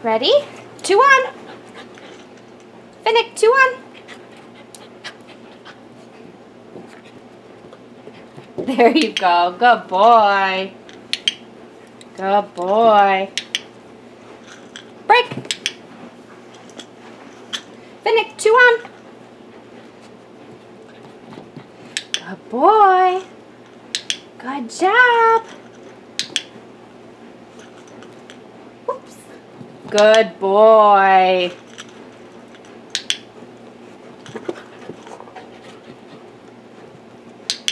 Ready? 2 on. Finnick, 2 on. There you go. Good boy. Good boy. Break. Finnick, 2 on. Good boy. Good job. Whoops. Good boy.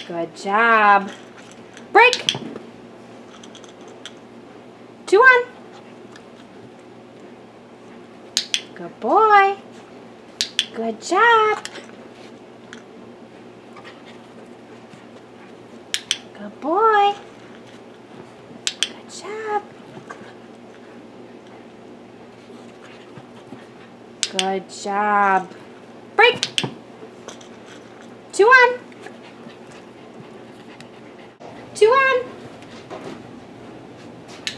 Good job. Break. 2 on. Good boy. Good job. Good boy. Good job. Good job. Break. 2 on. 2 on.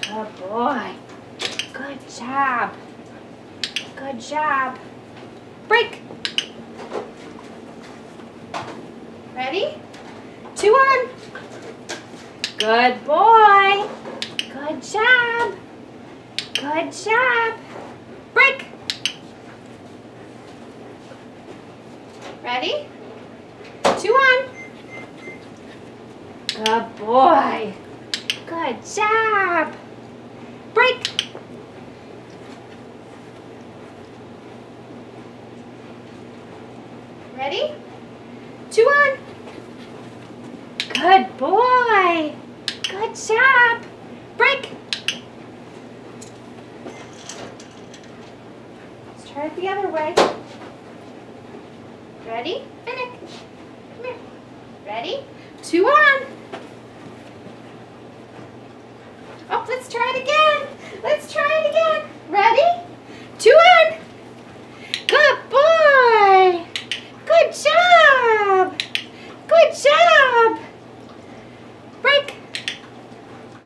Good boy. Good job. Good job. Break. Ready? 2 on. Good boy. Good job. Good job. Break. Ready? 2 on. Good boy. Good job. Break. Ready? 2 on. Good boy. Good job. Break. Let's try it the other way. Ready? Finnick. Come here. Ready? 2 on. Oh, let's try it again. Let's try it again. Ready? 2 on.